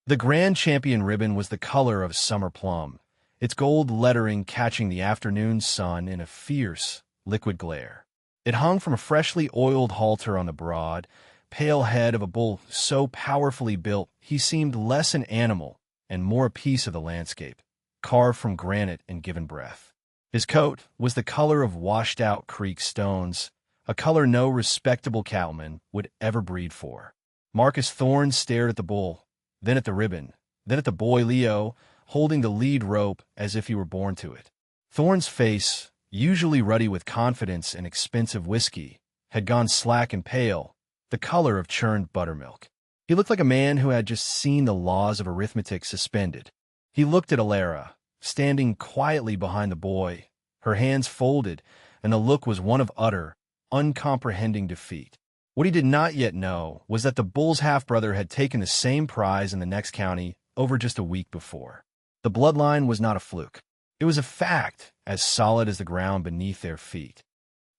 The Grand Champion ribbon was the color of summer plum, its gold lettering catching the afternoon sun in a fierce, liquid glare. It hung from a freshly oiled halter on the broad, pale head of a bull so powerfully built he seemed less an animal and more a piece of the landscape, carved from granite and given breath. His coat was the color of washed-out creek stones, a color no respectable cattleman would ever breed for. Marcus Thorne stared at the bull, then at the ribbon, then at the boy Leo, holding the lead rope as if he were born to it. Thorne's face, usually ruddy with confidence and expensive whiskey, had gone slack and pale, the color of churned buttermilk. He looked like a man who had just seen the laws of arithmetic suspended. He looked at Alara, standing quietly behind the boy, her hands folded, and the look was one of utter, uncomprehending defeat. What he did not yet know was that the bull's half-brother had taken the same prize in the next county over just a week before. The bloodline was not a fluke. It was a fact as solid as the ground beneath their feet.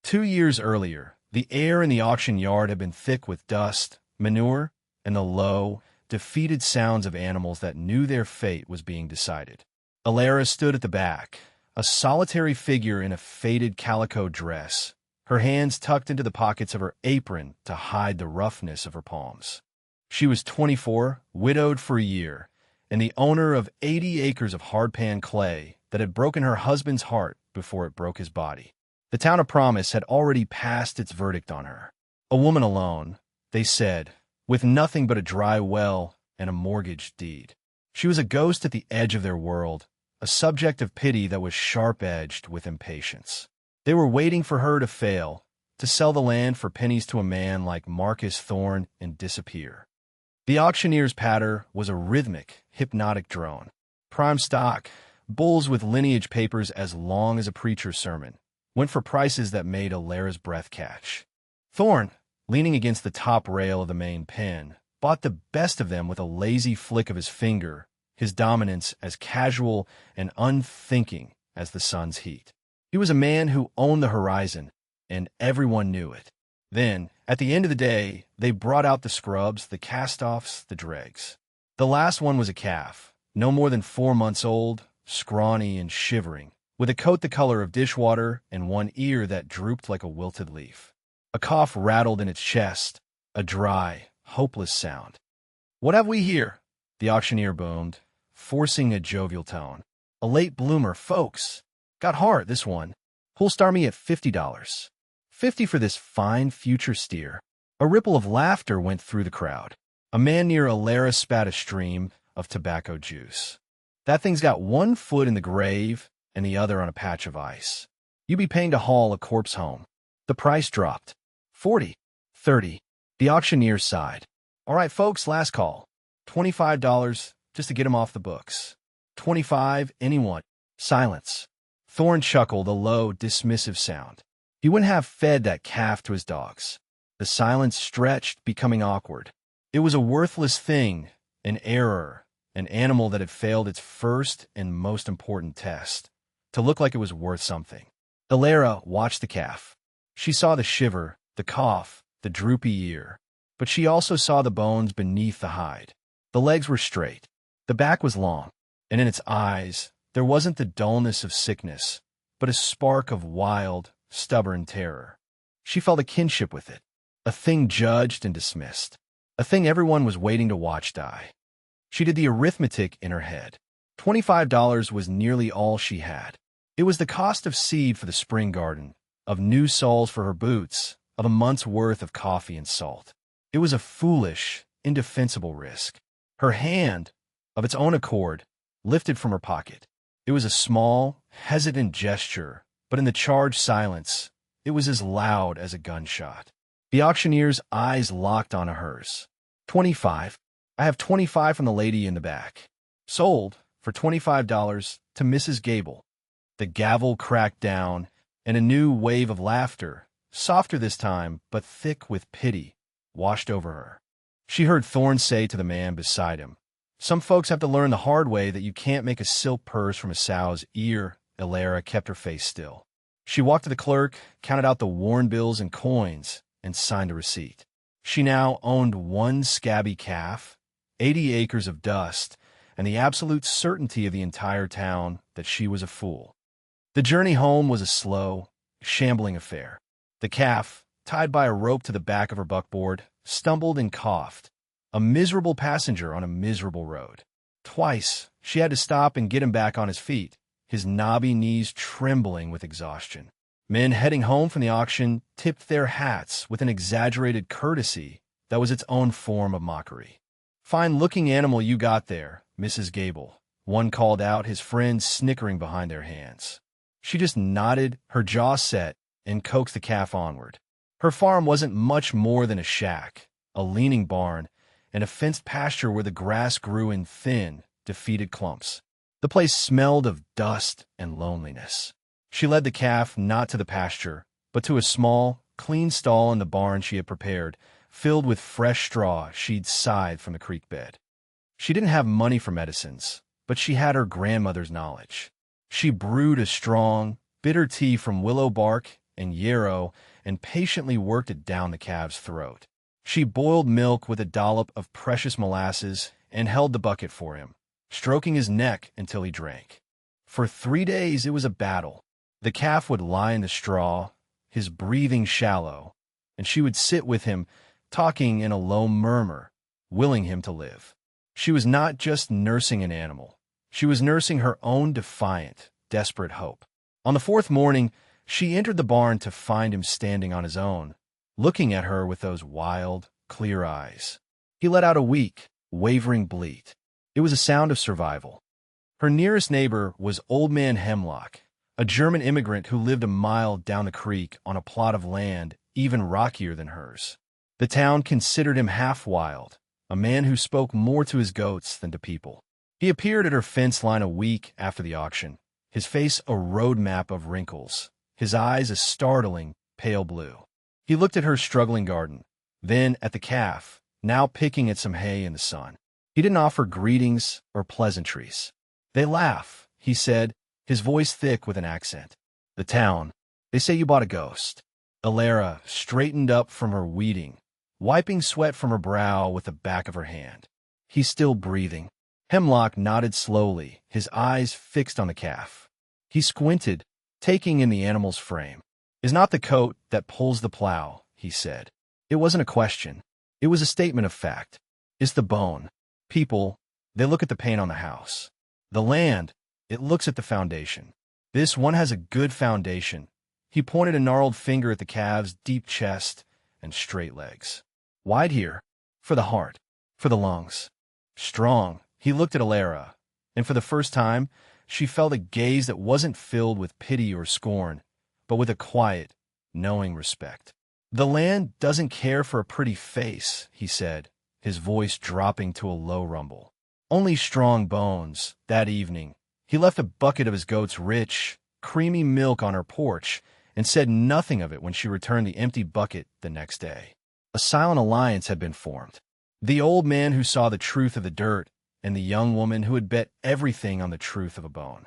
2 years earlier, the air in the auction yard had been thick with dust, manure, and the low, defeated sounds of animals that knew their fate was being decided. Alara stood at the back, a solitary figure in a faded calico dress, her hands tucked into the pockets of her apron to hide the roughness of her palms. She was 24, widowed for a year, and the owner of 80 acres of hardpan clay that had broken her husband's heart before it broke his body. The town of Promise had already passed its verdict on her. A woman alone, they said, with nothing but a dry well and a mortgage deed. She was a ghost at the edge of their world, a subject of pity that was sharp-edged with impatience. They were waiting for her to fail, to sell the land for pennies to a man like Marcus Thorne and disappear. The auctioneer's patter was a rhythmic, hypnotic drone. Prime stock, bulls with lineage papers as long as a preacher's sermon, went for prices that made Alara's breath catch. Thorne, leaning against the top rail of the main pen, bought the best of them with a lazy flick of his finger, his dominance as casual and unthinking as the sun's heat. He was a man who owned the horizon, and everyone knew it. Then, at the end of the day, they brought out the scrubs, the cast-offs, the dregs. The last one was a calf, no more than 4 months old, scrawny and shivering, with a coat the color of dishwater and one ear that drooped like a wilted leaf. A cough rattled in its chest, a dry, hopeless sound. "What have we here?" the auctioneer boomed, forcing a jovial tone. "A late bloomer, folks. Got heart, this one. Who'll star me at $50? 50 for this fine future steer." A ripple of laughter went through the crowd. A man near Alara spat a stream of tobacco juice. "That thing's got 1 foot in the grave and the other on a patch of ice. You be paying to haul a corpse home." The price dropped. 40, 30. The auctioneer sighed. "All right, folks, last call. $25 just to get him off the books. 25, anyone." Silence. Thorne chuckled, a low, dismissive sound. He wouldn't have fed that calf to his dogs. The silence stretched, becoming awkward. It was a worthless thing, an error, an animal that had failed its first and most important test, to look like it was worth something. Alara watched the calf. She saw the shiver, the cough, the droopy ear, but she also saw the bones beneath the hide. The legs were straight. The back was long, and in its eyes, there wasn't the dullness of sickness, but a spark of wild, stubborn terror. She felt a kinship with it, a thing judged and dismissed, a thing everyone was waiting to watch die. She did the arithmetic in her head. $25 was nearly all she had. It was the cost of seed for the spring garden, of new soles for her boots, of a month's worth of coffee and salt. It was a foolish, indefensible risk. Her hand, of its own accord, lifted from her pocket. It was a small, hesitant gesture, but in the charged silence, it was as loud as a gunshot. The auctioneer's eyes locked onto hers. 25. I have 25 from the lady in the back. Sold for $25 to Mrs. Gable. The gavel cracked down, and a new wave of laughter, softer this time, but thick with pity, washed over her. She heard Thorne say to the man beside him, "Some folks have to learn the hard way that you can't make a silk purse from a sow's ear." Alara kept her face still. She walked to the clerk, counted out the worn bills and coins, and signed a receipt. She now owned 1 scabby calf, 80 acres of dust, and the absolute certainty of the entire town that she was a fool. The journey home was a slow, shambling affair. The calf, tied by a rope to the back of her buckboard, stumbled and coughed, a miserable passenger on a miserable road. Twice, she had to stop and get him back on his feet, his knobby knees trembling with exhaustion. Men heading home from the auction tipped their hats with an exaggerated courtesy that was its own form of mockery. "Fine-looking animal you got there, Mrs. Gable," one called out, his friends snickering behind their hands. She just nodded, her jaw set, and coaxed the calf onward. Her farm wasn't much more than a shack, a leaning barn, and a fenced pasture where the grass grew in thin, defeated clumps. The place smelled of dust and loneliness. She led the calf not to the pasture, but to a small, clean stall in the barn she had prepared, filled with fresh straw she'd scythed from the creek bed. She didn't have money for medicines, but she had her grandmother's knowledge. She brewed a strong, bitter tea from willow bark and yarrow and patiently worked it down the calf's throat. She boiled milk with a dollop of precious molasses and held the bucket for him, stroking his neck until he drank. For 3 days it was a battle. The calf would lie in the straw, his breathing shallow, and she would sit with him, talking in a low murmur, willing him to live. She was not just nursing an animal. She was nursing her own defiant, desperate hope. On the 4th morning, she entered the barn to find him standing on his own, looking at her with those wild, clear eyes. He let out a weak, wavering bleat. It was a sound of survival. Her nearest neighbor was Old Man Hemlock, a German immigrant who lived a mile down the creek on a plot of land even rockier than hers. The town considered him half-wild, a man who spoke more to his goats than to people. He appeared at her fence line a week after the auction, his face a road map of wrinkles, his eyes a startling, pale blue. He looked at her struggling garden, then at the calf, now picking at some hay in the sun. He didn't offer greetings or pleasantries. "They laugh," he said, his voice thick with an accent. "The town. They say you bought a ghost." Alara straightened up from her weeding, wiping sweat from her brow with the back of her hand. "He's still breathing." Hemlock nodded slowly, his eyes fixed on the calf. He squinted, taking in the animal's frame. "Is not the coat that pulls the plow," he said. It wasn't a question. It was a statement of fact. "It's the bone. People, they look at the paint on the house. The land, it looks at the foundation. This one has a good foundation." He pointed a gnarled finger at the calf's deep chest and straight legs. "Wide here, for the heart, for the lungs. Strong." He looked at Alara, and for the first time, she felt a gaze that wasn't filled with pity or scorn, but with a quiet, knowing respect. "The land doesn't care for a pretty face," he said, his voice dropping to a low rumble. "Only strong bones." That evening, he left a bucket of his goat's rich, creamy milk on her porch and said nothing of it when she returned the empty bucket the next day. A silent alliance had been formed. The old man who saw the truth of the dirt and the young woman who had bet everything on the truth of a bone.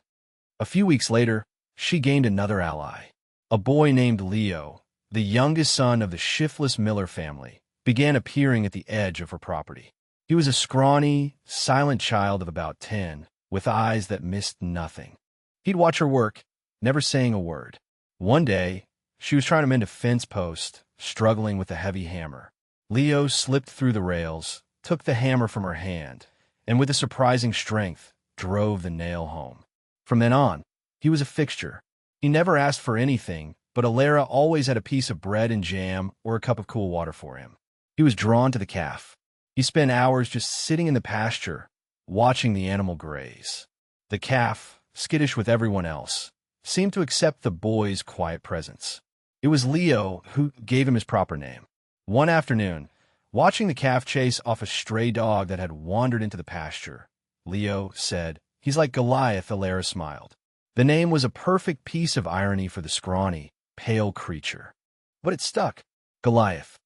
A few weeks later, she gained another ally. A boy named Leo, the youngest son of the shiftless Miller family, began appearing at the edge of her property. He was a scrawny, silent child of about 10, with eyes that missed nothing. He'd watch her work, never saying a word. One day, she was trying to mend a fence post, struggling with a heavy hammer. Leo slipped through the rails, took the hammer from her hand, and with a surprising strength, drove the nail home. From then on, he was a fixture. He never asked for anything, but Alara always had a piece of bread and jam or a cup of cool water for him. He was drawn to the calf. He spent hours just sitting in the pasture, watching the animal graze. The calf, skittish with everyone else, seemed to accept the boy's quiet presence. It was Leo who gave him his proper name. One afternoon, watching the calf chase off a stray dog that had wandered into the pasture, Leo said, "He's like Goliath." Alara smiled. The name was a perfect piece of irony for the scrawny, pale creature. But it stuck. Goliath.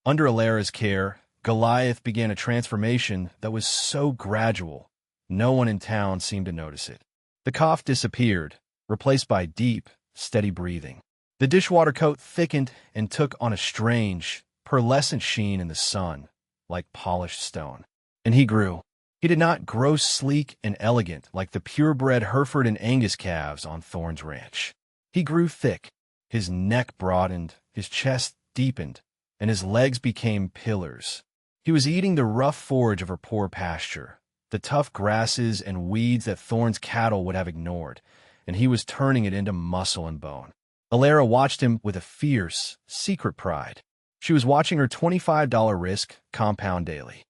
Under Alara's care, Goliath began a transformation that was so gradual, no one in town seemed to notice it. The cough disappeared, replaced by deep, steady breathing. The dishwater coat thickened and took on a strange, pearlescent sheen in the sun, like polished stone. And he grew. He did not grow sleek and elegant like the purebred Hereford and Angus calves on Thorne's ranch. He grew thick. His neck broadened, his chest deepened, and his legs became pillars. He was eating the rough forage of her poor pasture, the tough grasses and weeds that Thorne's cattle would have ignored, and he was turning it into muscle and bone. Alara watched him with a fierce, secret pride. She was watching her $25 risk compound daily.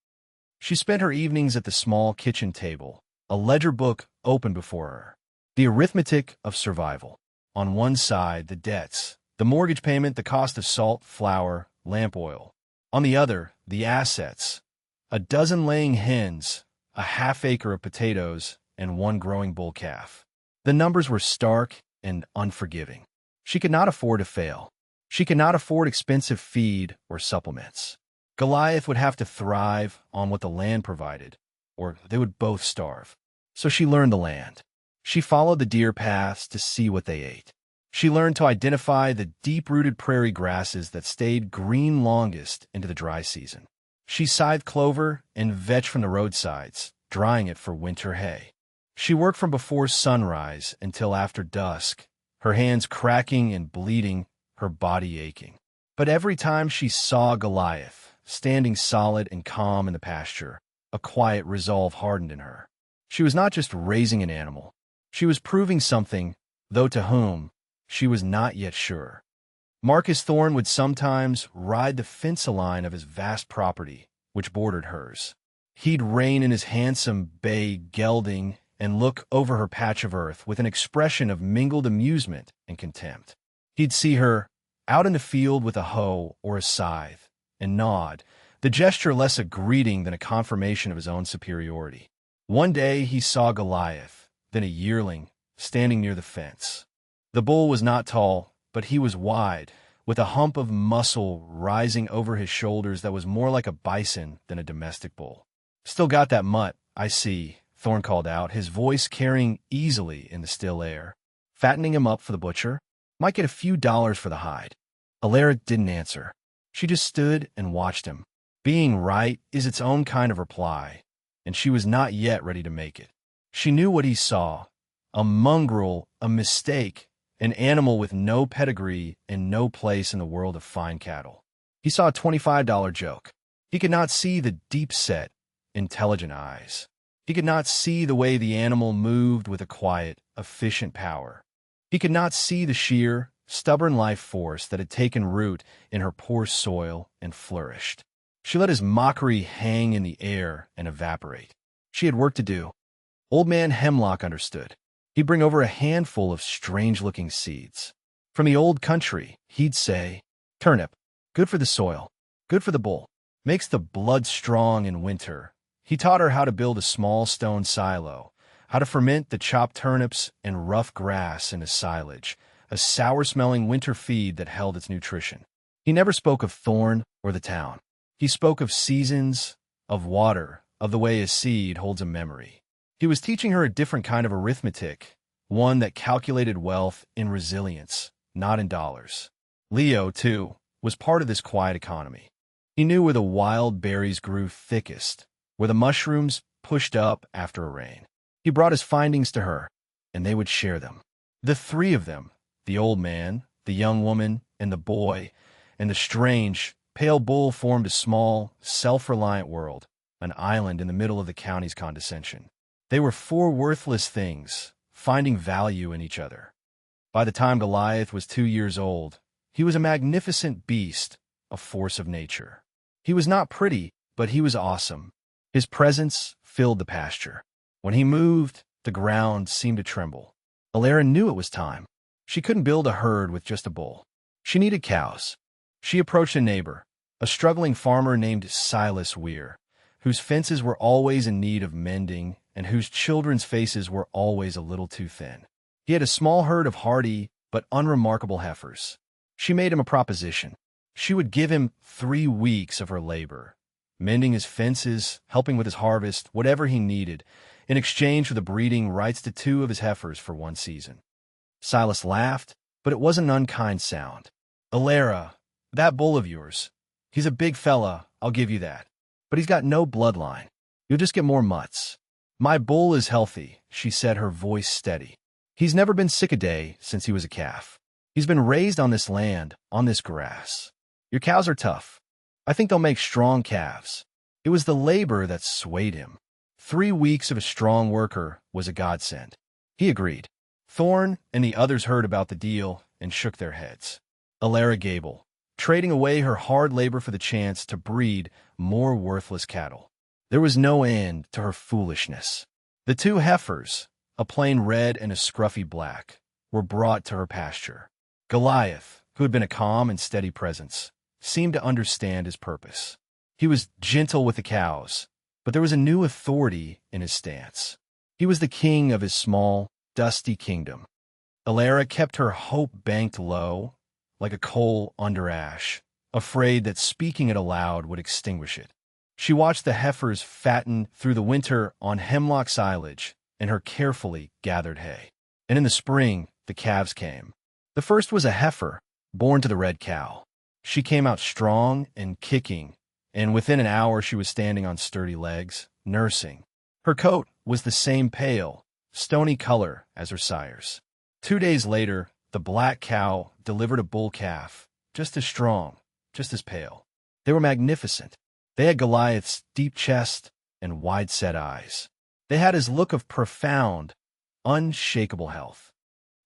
She spent her evenings at the small kitchen table, a ledger book open before her. The arithmetic of survival. On one side, the debts, the mortgage payment, the cost of salt, flour, lamp oil. On the other, the assets. A dozen laying hens, a half-acre of potatoes, and one growing bull calf. The numbers were stark and unforgiving. She could not afford to fail. She could not afford expensive feed or supplements. Goliath would have to thrive on what the land provided, or they would both starve. So she learned the land. She followed the deer paths to see what they ate. She learned to identify the deep-rooted prairie grasses that stayed green longest into the dry season. She scythed clover and vetch from the roadsides, drying it for winter hay. She worked from before sunrise until after dusk, her hands cracking and bleeding, her body aching. But every time she saw Goliath, standing solid and calm in the pasture, a quiet resolve hardened in her. She was not just raising an animal. She was proving something, though to whom, she was not yet sure. Marcus Thorne would sometimes ride the fence-line of his vast property, which bordered hers. He'd rein in his handsome bay gelding and look over her patch of earth with an expression of mingled amusement and contempt. He'd see her out in the field with a hoe or a scythe, and nod, the gesture less a greeting than a confirmation of his own superiority. One day he saw Goliath, then a yearling, standing near the fence. The bull was not tall, but he was wide, with a hump of muscle rising over his shoulders that was more like a bison than a domestic bull. "Still got that mutt, I see," Thorne called out, his voice carrying easily in the still air. "Fattening him up for the butcher? Might get a few dollars for the hide." Alara didn't answer. She just stood and watched him. Being right is its own kind of reply, and she was not yet ready to make it. She knew what he saw: a mongrel, a mistake, an animal with no pedigree and no place in the world of fine cattle. He saw a $25 joke. He could not see the deep-set, intelligent eyes. He could not see the way the animal moved with a quiet, efficient power. He could not see the sheer, stubborn life force that had taken root in her poor soil and flourished. She let his mockery hang in the air and evaporate. She had work to do. Old Man Hemlock understood. He'd bring over a handful of strange-looking seeds. From the old country, he'd say, "Turnip, good for the soil, good for the bull, makes the blood strong in winter." He taught her how to build a small stone silo, how to ferment the chopped turnips and rough grass into silage, a sour-smelling winter feed that held its nutrition. He never spoke of Thorne or the town. He spoke of seasons, of water, of the way a seed holds a memory. He was teaching her a different kind of arithmetic, one that calculated wealth in resilience, not in dollars. Leo, too, was part of this quiet economy. He knew where the wild berries grew thickest, where the mushrooms pushed up after a rain. He brought his findings to her, and they would share them. The three of them, the old man, the young woman, and the boy, and the strange, pale bull formed a small, self-reliant world, an island in the middle of the county's condescension. They were four worthless things, finding value in each other. By the time Goliath was 2 years old, he was a magnificent beast, a force of nature. He was not pretty, but he was awesome. His presence filled the pasture. When he moved, the ground seemed to tremble. Alara knew it was time. She couldn't build a herd with just a bull. She needed cows. She approached a neighbor, a struggling farmer named Silas Weir, whose fences were always in need of mending and whose children's faces were always a little too thin. He had a small herd of hardy but unremarkable heifers. She made him a proposition. She would give him 3 weeks of her labor, mending his fences, helping with his harvest, whatever he needed, in exchange for the breeding rights to 2 of his heifers for 1 season. Silas laughed, but it wasn't an unkind sound. "Alara, that bull of yours, he's a big fella, I'll give you that. But he's got no bloodline. You'll just get more mutts. My bull is healthy, she said, her voice steady. He's never been sick a day since he was a calf. He's been raised on this land, on this grass. Your cows are tough. I think they'll make strong calves. It was the labor that swayed him. 3 weeks of a strong worker was a godsend. He agreed. Thorn and the others heard about the deal and shook their heads. Alara Gable, trading away her hard labor for the chance to breed more worthless cattle. There was no end to her foolishness. The 2 heifers, a plain red and a scruffy black, were brought to her pasture. Goliath, who had been a calm and steady presence, seemed to understand his purpose. He was gentle with the cows, but there was a new authority in his stance. He was the king of his small, dusty kingdom. Alara kept her hope banked low, like a coal under ash, afraid that speaking it aloud would extinguish it. She watched the heifers fatten through the winter on hemlock silage and her carefully gathered hay. And in the spring, the calves came. The first was a heifer, born to the red cow. She came out strong and kicking, and within an hour she was standing on sturdy legs, nursing. Her coat was the same pale, stony color as her sire's. 2 days later, the black cow delivered a bull calf, just as strong, just as pale. They were magnificent. They had Goliath's deep chest and wide-set eyes. They had his look of profound, unshakable health.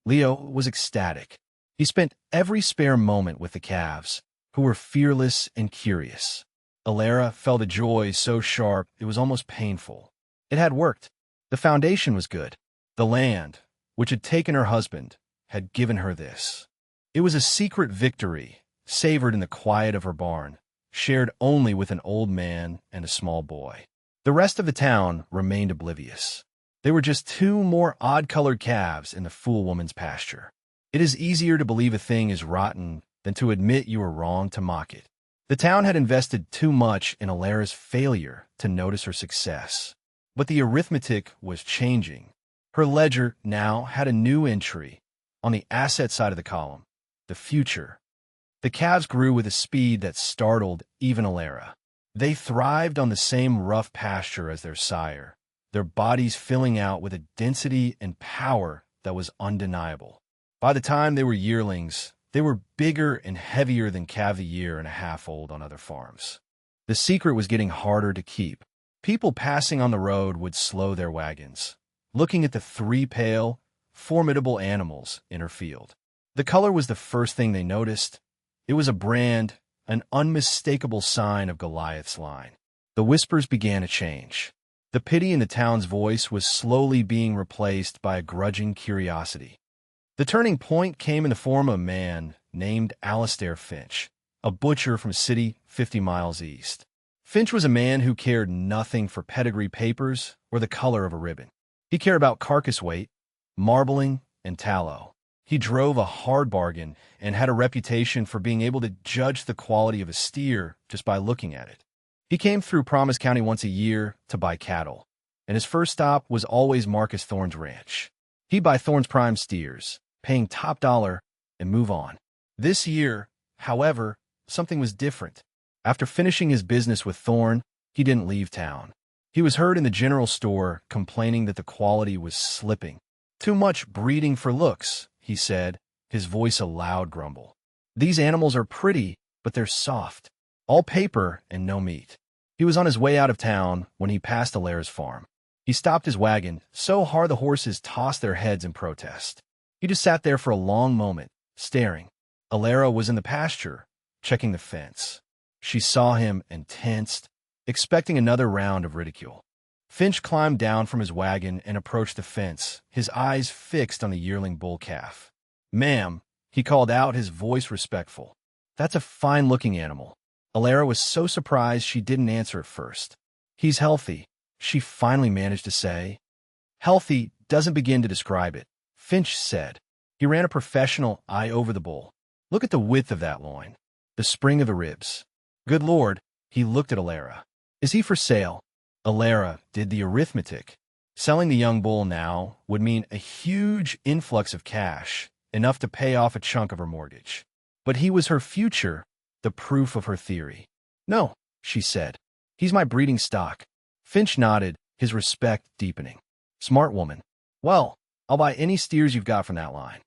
Leo was ecstatic. He spent every spare moment with the calves, who were fearless and curious. Alara felt a joy so sharp it was almost painful. It had worked. The foundation was good. The land, which had taken her husband, had given her this. It was a secret victory, savored in the quiet of her barn, shared only with an old man and a small boy. The rest of the town remained oblivious. They were just 2 more odd-colored calves in the fool woman's pasture. It is easier to believe a thing is rotten than to admit you were wrong to mock it. The town had invested too much in Alara's failure to notice her success. But the arithmetic was changing. Her ledger now had a new entry. On the asset side of the column, the future. The calves grew with a speed that startled even Alara. They thrived on the same rough pasture as their sire, their bodies filling out with a density and power that was undeniable. By the time they were yearlings, they were bigger and heavier than calves a year and a half old on other farms. The secret was getting harder to keep. People passing on the road would slow their wagons, looking at the 3 pale, formidable animals in her field. The color was the first thing they noticed. It was a brand, an unmistakable sign of Goliath's line. The whispers began to change. The pity in the town's voice was slowly being replaced by a grudging curiosity. The turning point came in the form of a man named Alistair Finch, a butcher from a city 50 miles east. Finch was a man who cared nothing for pedigree papers or the color of a ribbon. He cared about carcass weight, marbling, and tallow. He drove a hard bargain and had a reputation for being able to judge the quality of a steer just by looking at it. He came through Promise County once a year to buy cattle, and his first stop was always Marcus Thorne's ranch. He'd buy Thorne's prime steers, paying top dollar, and move on. This year, however, something was different. After finishing his business with Thorne, he didn't leave town. He was heard in the general store complaining that the quality was slipping. Too much breeding for looks, he said, his voice a loud grumble. These animals are pretty, but they're soft. All paper and no meat. He was on his way out of town when he passed Alara's farm. He stopped his wagon so hard the horses tossed their heads in protest. He just sat there for a long moment, staring. Alara was in the pasture, checking the fence. She saw him and tensed, expecting another round of ridicule. Finch climbed down from his wagon and approached the fence, his eyes fixed on the yearling bull calf. "Ma'am," he called out, his voice respectful. "That's a fine-looking animal." Alara was so surprised she didn't answer at first. "He's healthy," she finally managed to say. "Healthy doesn't begin to describe it," Finch said. He ran a professional eye over the bull. "Look at the width of that loin, the spring of the ribs. Good Lord," he looked at Alara. "Is he for sale?" Alara did the arithmetic. Selling the young bull now would mean a huge influx of cash, enough to pay off a chunk of her mortgage. But he was her future, the proof of her theory. "No," she said. "He's my breeding stock." Finch nodded, his respect deepening. Smart woman. Well, I'll buy any steers you've got from that line,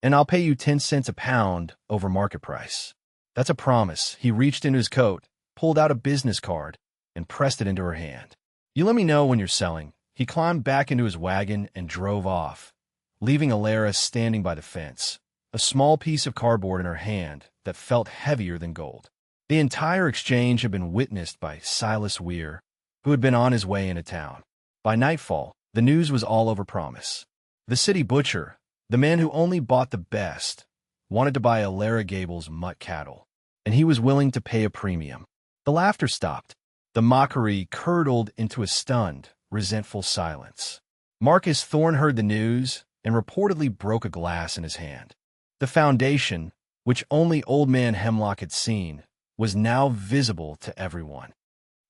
and I'll pay you 10 cents a pound over market price. That's a promise. He reached into his coat, pulled out a business card, and pressed it into her hand. You let me know when you're selling. He climbed back into his wagon and drove off, leaving Alara standing by the fence, a small piece of cardboard in her hand that felt heavier than gold. The entire exchange had been witnessed by Silas Weir, who had been on his way into town. By nightfall, the news was all over Promise. The city butcher, the man who only bought the best, wanted to buy Alara Gable's mutt cattle, and he was willing to pay a premium. The laughter stopped. The mockery curdled into a stunned, resentful silence. Marcus Thorne heard the news and reportedly broke a glass in his hand. The foundation, which only Old Man Hemlock had seen, was now visible to everyone.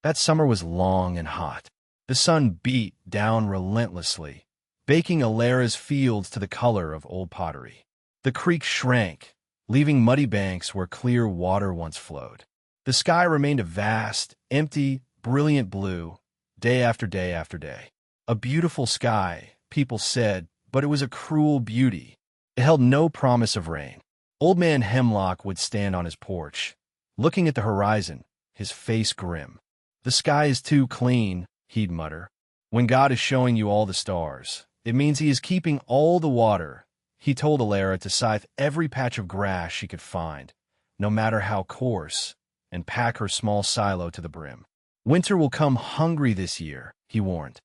That summer was long and hot. The sun beat down relentlessly, baking Alara's fields to the color of old pottery. The creek shrank, leaving muddy banks where clear water once flowed. The sky remained a vast, empty, brilliant blue, day after day after day. A beautiful sky, people said, but it was a cruel beauty. It held no promise of rain. Old Man Hemlock would stand on his porch, looking at the horizon, his face grim. The sky is too clean, he'd mutter. When God is showing you all the stars, it means he is keeping all the water. He told Alara to scythe every patch of grass she could find, no matter how coarse, and pack her small silo to the brim. Winter will come hungry this year, he warned.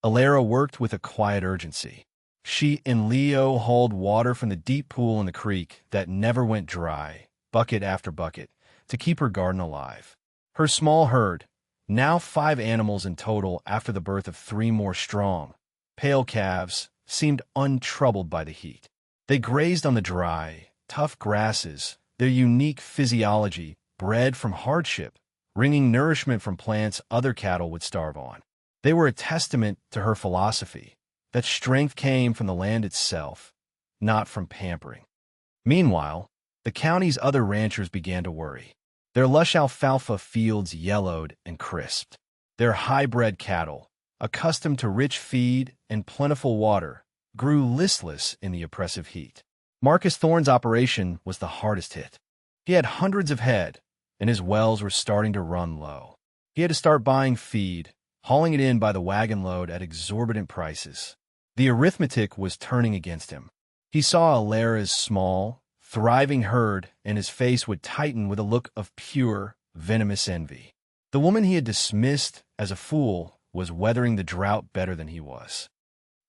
Alara worked with a quiet urgency. She and Leo hauled water from the deep pool in the creek that never went dry, bucket after bucket, to keep her garden alive. Her small herd, now 5 animals in total after the birth of 3 more strong, pale calves, seemed untroubled by the heat. They grazed on the dry, tough grasses, their unique physiology bred from hardship, wringing nourishment from plants other cattle would starve on. They were a testament to her philosophy, that strength came from the land itself, not from pampering. Meanwhile, the county's other ranchers began to worry. Their lush alfalfa fields yellowed and crisped. Their high-bred cattle, accustomed to rich feed and plentiful water, grew listless in the oppressive heat. Marcus Thorne's operation was the hardest hit. He had hundreds of head, and his wells were starting to run low. He had to start buying feed, hauling it in by the wagon load at exorbitant prices. The arithmetic was turning against him. He saw Alara's small, thriving herd, and his face would tighten with a look of pure, venomous envy. The woman he had dismissed as a fool was weathering the drought better than he was.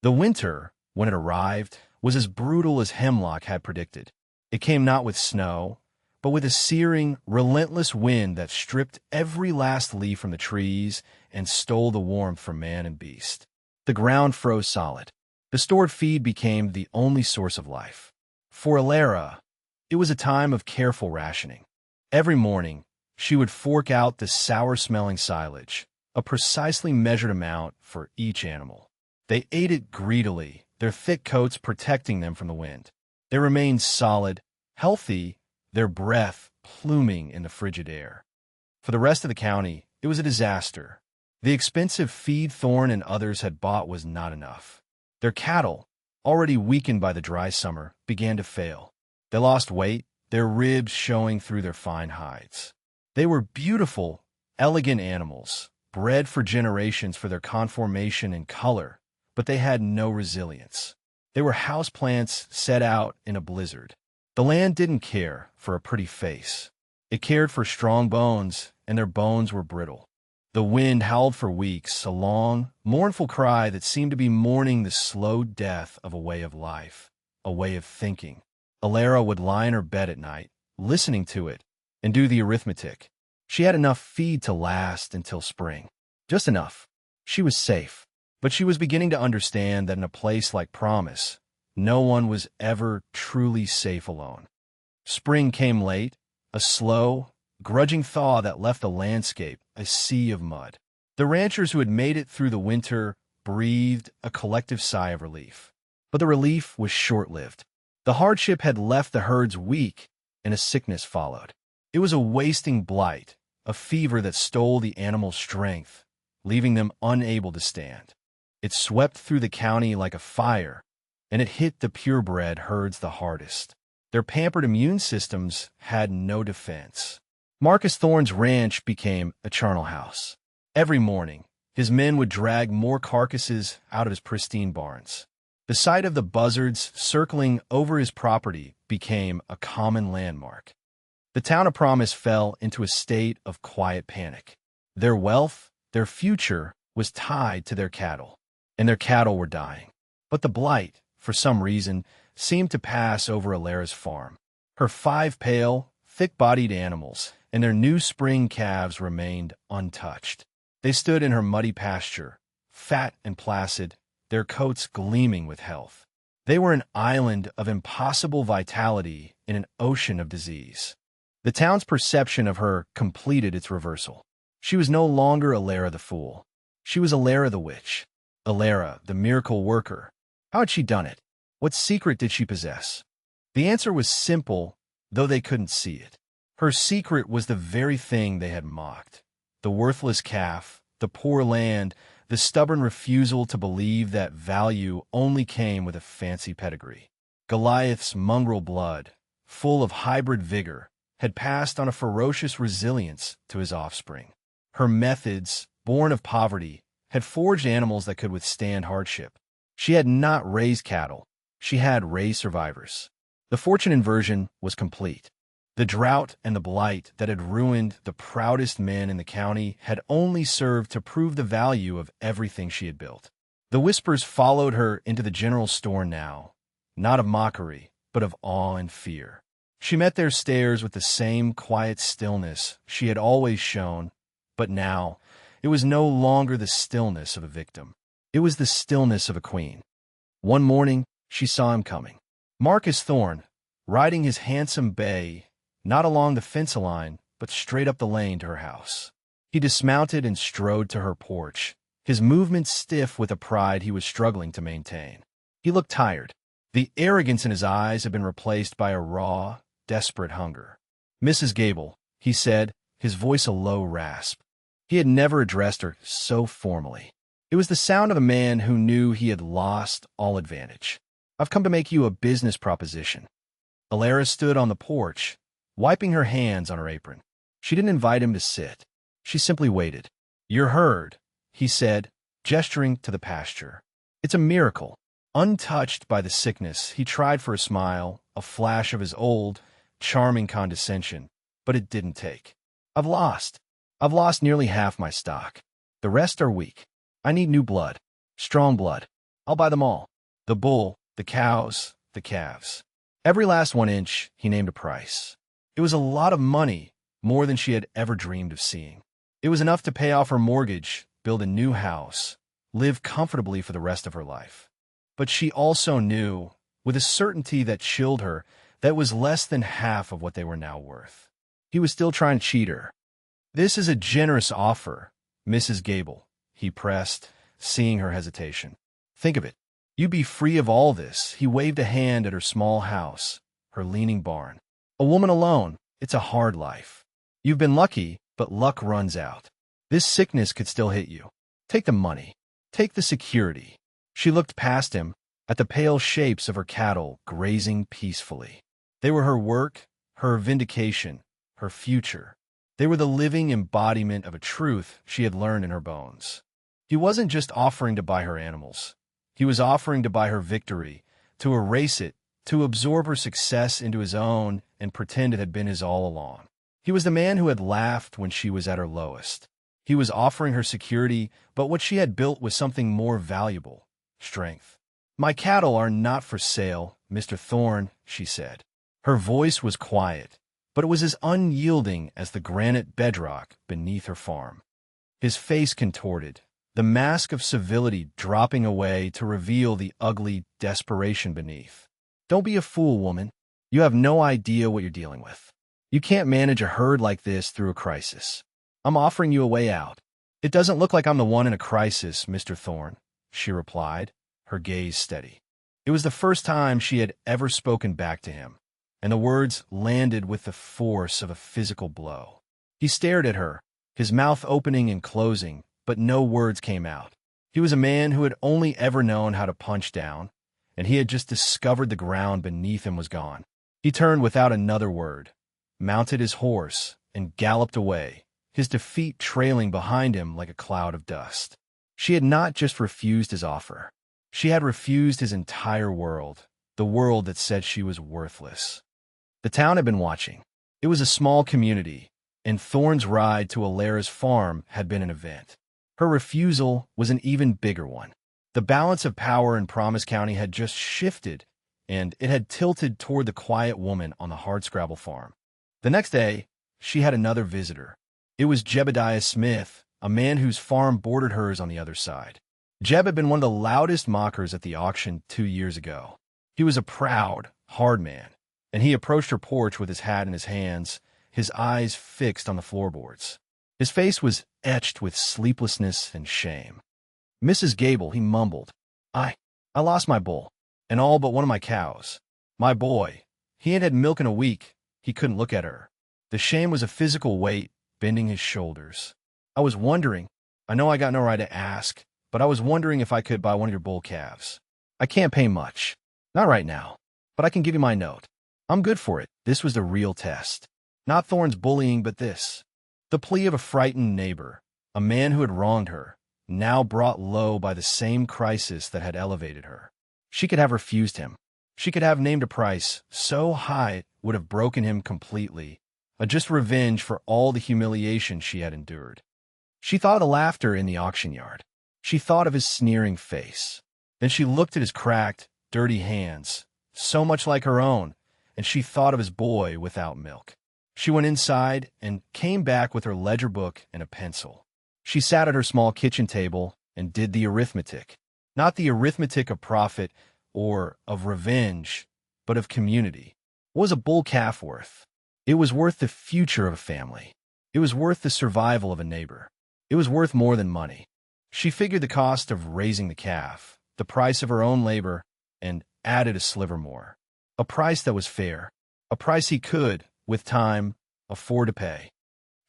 The winter, when it arrived, was as brutal as Hemlock had predicted. It came not with snow, but with a searing, relentless wind that stripped every last leaf from the trees and stole the warmth from man and beast. The ground froze solid. The stored feed became the only source of life. For Alara, it was a time of careful rationing. Every morning, she would fork out the sour-smelling silage, a precisely measured amount for each animal. They ate it greedily, their thick coats protecting them from the wind. They remained solid, healthy, their breath pluming in the frigid air. For the rest of the county, it was a disaster. The expensive feed Thorne and others had bought was not enough. Their cattle, already weakened by the dry summer, began to fail. They lost weight, their ribs showing through their fine hides. They were beautiful, elegant animals, bred for generations for their conformation and color, but they had no resilience. They were houseplants set out in a blizzard. The land didn't care for a pretty face. It cared for strong bones, and their bones were brittle. The wind howled for weeks, a long, mournful cry that seemed to be mourning the slow death of a way of life, a way of thinking. Alara would lie in her bed at night, listening to it, and do the arithmetic. She had enough feed to last until spring. Just enough. She was safe. But she was beginning to understand that in a place like Promise, no one was ever truly safe alone. Spring came late, a slow, grudging thaw that left the landscape a sea of mud. The ranchers who had made it through the winter breathed a collective sigh of relief. But the relief was short-lived. The hardship had left the herds weak, and a sickness followed. It was a wasting blight, a fever that stole the animal's strength, leaving them unable to stand. It swept through the county like a fire, and it hit the purebred herds the hardest. Their pampered immune systems had no defense. Marcus Thorne's ranch became a charnel house. Every morning, his men would drag more carcasses out of his pristine barns. The sight of the buzzards circling over his property became a common landmark. The town of Promise fell into a state of quiet panic. Their wealth, their future, was tied to their cattle, and their cattle were dying. But the blight, for some reason, seemed to pass over Alara's farm. Her 5 pale, thick-bodied animals and their new spring calves remained untouched. They stood in her muddy pasture, fat and placid, their coats gleaming with health. They were an island of impossible vitality in an ocean of disease. The town's perception of her completed its reversal. She was no longer Alara the fool. She was Alara the witch. Alara, the miracle worker. How had she done it? What secret did she possess? The answer was simple, though they couldn't see it. Her secret was the very thing they had mocked. The worthless calf, the poor land, the stubborn refusal to believe that value only came with a fancy pedigree. Goliath's mongrel blood, full of hybrid vigor, had passed on a ferocious resilience to his offspring. Her methods, born of poverty, had forged animals that could withstand hardship. She had not raised cattle. She had raised survivors. The fortune inversion was complete. The drought and the blight that had ruined the proudest men in the county had only served to prove the value of everything she had built. The whispers followed her into the general store now, not of mockery, but of awe and fear. She met their stares with the same quiet stillness she had always shown, but now it was no longer the stillness of a victim. It was the stillness of a queen. One morning, she saw him coming. Marcus Thorne, riding his handsome bay, not along the fence line, but straight up the lane to her house. He dismounted and strode to her porch, his movements stiff with a pride he was struggling to maintain. He looked tired. The arrogance in his eyes had been replaced by a raw, desperate hunger. "Mrs. Gable," he said, his voice a low rasp. He had never addressed her so formally. It was the sound of a man who knew he had lost all advantage. "I've come to make you a business proposition." Alara stood on the porch, wiping her hands on her apron. She didn't invite him to sit. She simply waited. "You're heard," he said, gesturing to the pasture. "It's a miracle." Untouched by the sickness, he tried for a smile, a flash of his old, charming condescension, but it didn't take. I've lost nearly half my stock. The rest are weak. I need new blood. Strong blood. I'll buy them all. The bull, the cows, the calves. Every last 1 inch, he named a price. It was a lot of money, more than she had ever dreamed of seeing. It was enough to pay off her mortgage, build a new house, live comfortably for the rest of her life. But she also knew, with a certainty that chilled her, that it was less than half of what they were now worth. He was still trying to cheat her. "This is a generous offer, Mrs. Gable," he pressed, seeing her hesitation. "Think of it. You'd be free of all this." He waved a hand at her small house, her leaning barn. "A woman alone, it's a hard life. You've been lucky, but luck runs out. This sickness could still hit you. Take the money. Take the security." She looked past him, at the pale shapes of her cattle grazing peacefully. They were her work, her vindication, her future. They were the living embodiment of a truth she had learned in her bones. He wasn't just offering to buy her animals. He was offering to buy her victory, to erase it, to absorb her success into his own and pretend it had been his all along. He was the man who had laughed when she was at her lowest. He was offering her security, but what she had built was something more valuable: strength. "My cattle are not for sale, Mr. Thorne," she said. Her voice was quiet, but it was as unyielding as the granite bedrock beneath her farm. His face contorted, the mask of civility dropping away to reveal the ugly desperation beneath. "Don't be a fool, woman. You have no idea what you're dealing with. You can't manage a herd like this through a crisis. I'm offering you a way out." "It doesn't look like I'm the one in a crisis, Mr. Thorne," she replied, her gaze steady. It was the first time she had ever spoken back to him, and the words landed with the force of a physical blow. He stared at her, his mouth opening and closing, but no words came out. He was a man who had only ever known how to punch down, and he had just discovered the ground beneath him was gone. He turned without another word, mounted his horse, and galloped away, his defeat trailing behind him like a cloud of dust. She had not just refused his offer. She had refused his entire world, the world that said she was worthless. The town had been watching. It was a small community, and Thorne's ride to Alara's farm had been an event. Her refusal was an even bigger one. The balance of power in Promise County had just shifted, and it had tilted toward the quiet woman on the Hardscrabble farm. The next day, she had another visitor. It was Jebediah Smith, a man whose farm bordered hers on the other side. Jeb had been one of the loudest mockers at the auction 2 years ago. He was a proud, hard man, and he approached her porch with his hat in his hands, his eyes fixed on the floorboards. His face was etched with sleeplessness and shame. "Mrs. Gable," he mumbled, I lost my bull, and all but one of my cows. My boy. He hadn't had milk in a week. He couldn't look at her. The shame was a physical weight bending his shoulders. "I was wondering, I know I got no right to ask, but I was wondering if I could buy one of your bull calves. I can't pay much. Not right now, but I can give you my note. I'm good for it." This was the real test. Not Thorne's bullying, but this. The plea of a frightened neighbor, a man who had wronged her, now brought low by the same crisis that had elevated her. She could have refused him. She could have named a price so high it would have broken him completely, a just revenge for all the humiliation she had endured. She thought of the laughter in the auction yard. She thought of his sneering face. Then she looked at his cracked, dirty hands, so much like her own, and she thought of his boy without milk. She went inside and came back with her ledger book and a pencil. She sat at her small kitchen table and did the arithmetic. Not the arithmetic of profit or of revenge, but of community. What was a bull calf worth? It was worth the future of a family. It was worth the survival of a neighbor. It was worth more than money. She figured the cost of raising the calf, the price of her own labor, and added a sliver more. A price that was fair. A price he could, with time, afford to pay.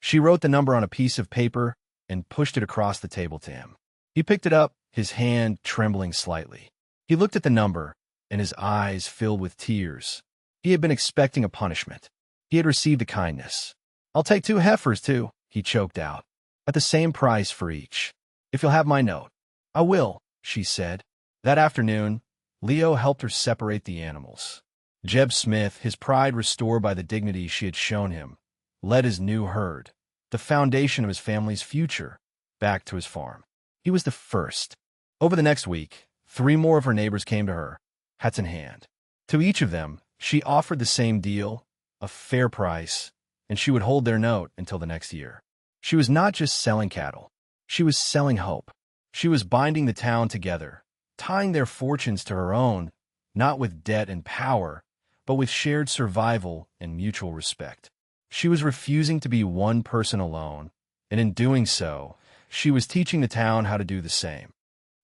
She wrote the number on a piece of paper and pushed it across the table to him. He picked it up, his hand trembling slightly. He looked at the number, and his eyes filled with tears. He had been expecting a punishment. He had received a kindness. "I'll take 2 heifers, too," he choked out, "at the same price for each. If you'll have my note." "I will," she said. That afternoon, Leo helped her separate the animals. Jeb Smith, his pride restored by the dignity she had shown him, led his new herd, the foundation of his family's future, back to his farm. He was the first. Over the next week, 3 more of her neighbors came to her, hats in hand. To each of them, she offered the same deal, a fair price, and she would hold their note until the next year. She was not just selling cattle. She was selling hope. She was binding the town together, tying their fortunes to her own, not with debt and power, but with shared survival and mutual respect. She was refusing to be one person alone, and in doing so, she was teaching the town how to do the same.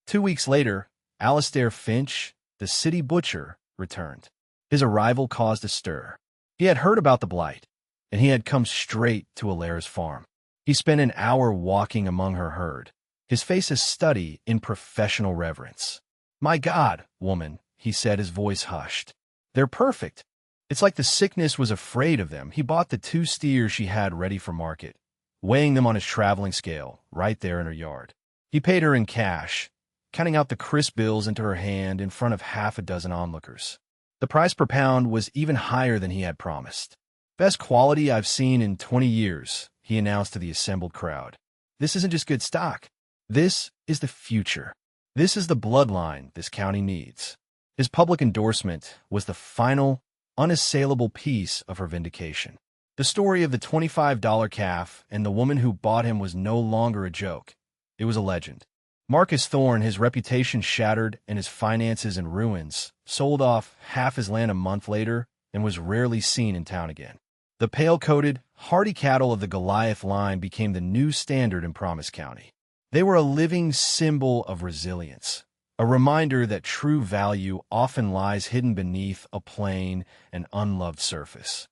2 weeks later, Alistair Finch, the city butcher, returned. His arrival caused a stir. He had heard about the blight, and he had come straight to Alara's farm. He spent an hour walking among her herd, his face a study in professional reverence. "My God, woman," he said, his voice hushed. "They're perfect. It's like the sickness was afraid of them." He bought the 2 steers she had ready for market, weighing them on his traveling scale right there in her yard. He paid her in cash, counting out the crisp bills into her hand in front of half a dozen onlookers. The price per pound was even higher than he had promised. "Best quality I've seen in 20 years, he announced to the assembled crowd. "This isn't just good stock. This is the future. This is the bloodline this county needs." His public endorsement was the final, unassailable piece of her vindication. The story of the $25 calf and the woman who bought him was no longer a joke. It was a legend. Marcus Thorne, his reputation shattered and his finances in ruins, sold off half his land a month later and was rarely seen in town again. The pale-coated, hardy cattle of the Goliath line became the new standard in Promise County. They were a living symbol of resilience, a reminder that true value often lies hidden beneath a plain and unloved surface.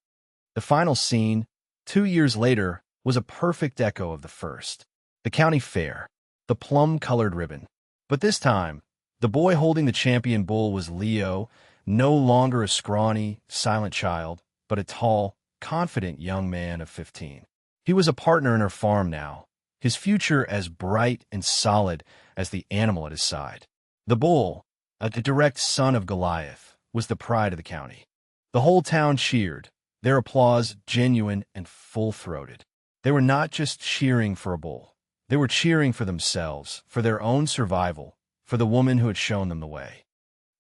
The final scene, 2 years later, was a perfect echo of the first. The county fair. the plum-colored ribbon. But this time, the boy holding the champion bull was Leo, no longer a scrawny, silent child, but a tall, confident young man of 15. He was a partner in her farm now, his future as bright and solid as the animal at his side. The bull, a direct son of Goliath, was the pride of the county. The whole town cheered, their applause genuine and full-throated. They were not just cheering for a bull. They were cheering for themselves, for their own survival, for the woman who had shown them the way.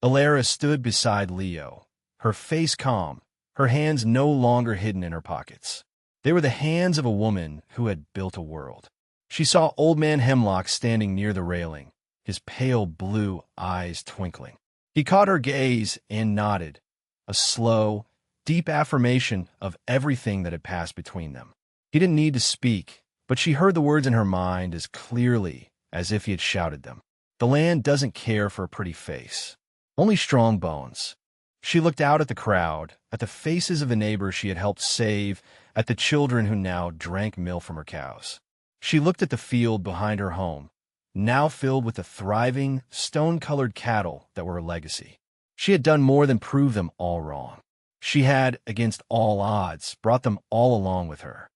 Alara stood beside Leo, her face calm, her hands no longer hidden in her pockets. They were the hands of a woman who had built a world. She saw Old Man Hemlock standing near the railing, his pale blue eyes twinkling. He caught her gaze and nodded, a slow, deep affirmation of everything that had passed between them. He didn't need to speak, but she heard the words in her mind as clearly as if he had shouted them. The land doesn't care for a pretty face, only strong bones. She looked out at the crowd, at the faces of the neighbors she had helped save, at the children who now drank milk from her cows. She looked at the field behind her home, now filled with the thriving, stone-colored cattle that were her legacy. She had done more than prove them all wrong. She had, against all odds, brought them all along with her.